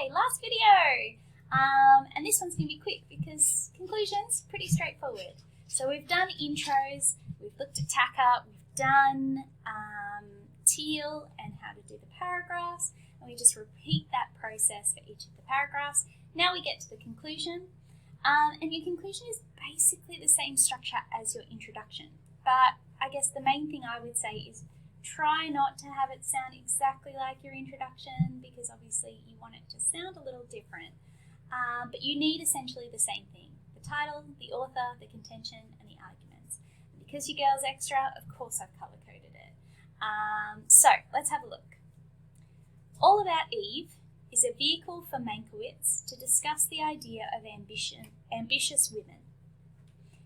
Okay, last video. And this one's going to be quick because conclusions, pretty straightforward. So we've done intros, we've looked at TACA, we've done teal and how to do the paragraphs, and we just repeat that process for each of the paragraphs. Now we get to the conclusion, and your conclusion is basically the same structure as your introduction. But I guess the main thing I would say is try not to have it sound exactly like your introduction because obviously you want it to sound a little different. But you need essentially the same thing: the title, the author, the contention, and the arguments. And because your girl's extra, of course I've color-coded it. So let's have a look. All About Eve is a vehicle for Mankiewicz to discuss the idea of ambitious women.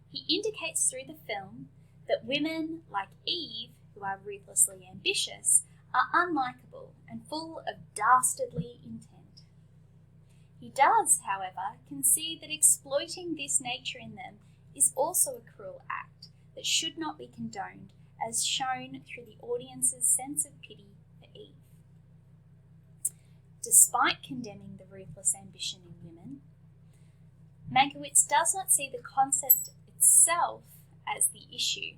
He indicates through the film that women like Eve, who are ruthlessly ambitious, are unlikable and full of dastardly intent. He does, however, concede that exploiting this nature in them is also a cruel act that should not be condoned, as shown through the audience's sense of pity for Eve. Despite condemning the ruthless ambition in women, Mankiewicz does not see the concept itself as the issue,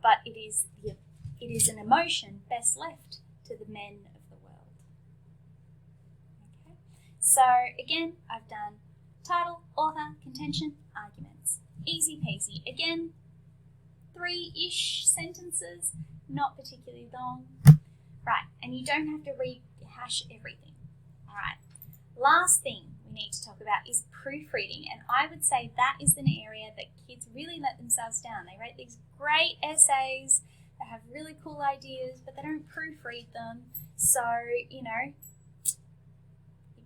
but it is an emotion best left to the men of the world. Okay. So again, I've done title, author, contention, arguments. Easy peasy. Again, 3-ish sentences, not particularly long. Right, and you don't have to rehash everything. All right, last thing we need to talk about is proofreading, and I would say that is an area that kids really let themselves down. They write these great essays, they have really cool ideas, but they don't proofread them, so, it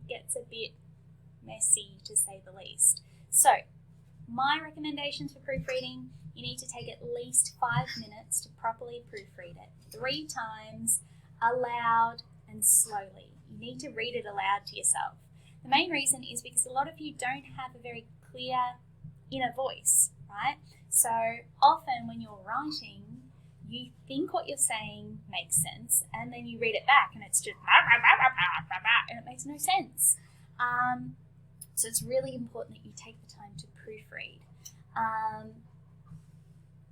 gets a bit messy to say the least. So, my recommendations for proofreading: you need to take at least 5 minutes to properly proofread it, 3 times, aloud and slowly. You need to read it aloud to yourself. The main reason is because a lot of you don't have a very clear inner voice, right? So often when you're writing, you think what you're saying makes sense, and then you read it back and it's just and it makes no sense. So it's really important that you take the time to proofread.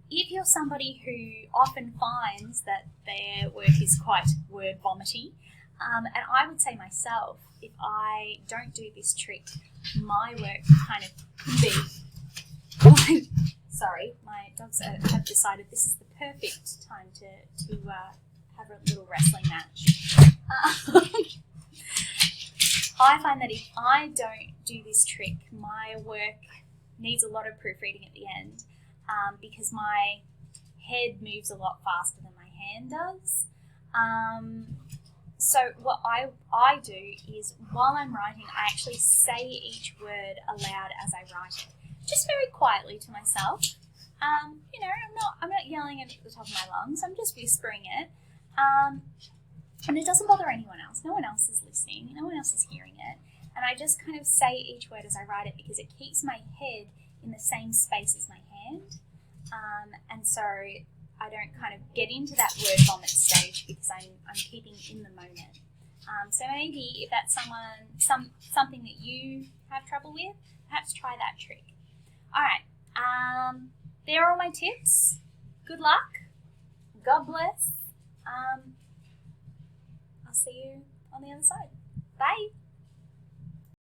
If you're somebody who often finds that their work is quite word vomity, and I would say myself, if I don't do this trick, my work kind of can be... Sorry, my dogs have decided this is the perfect time to have a little wrestling match. I find that if I don't do this trick, my work needs a lot of proofreading at the end, because my head moves a lot faster than my hand does. So what I do is, while I'm writing, I actually say each word aloud as I write it, just very quietly to myself. I'm not yelling it at the top of my lungs. I'm just whispering it, and it doesn't bother anyone else. No one else is listening. No one else is hearing it, and I just kind of say each word as I write it because it keeps my head in the same space as my hand, and so I don't kind of get into that word vomit stage because I'm keeping in the moment. So maybe if that's something that you have trouble with, perhaps try that trick. All right, there are all my tips. Good luck. God bless. I'll see you on the other side. Bye.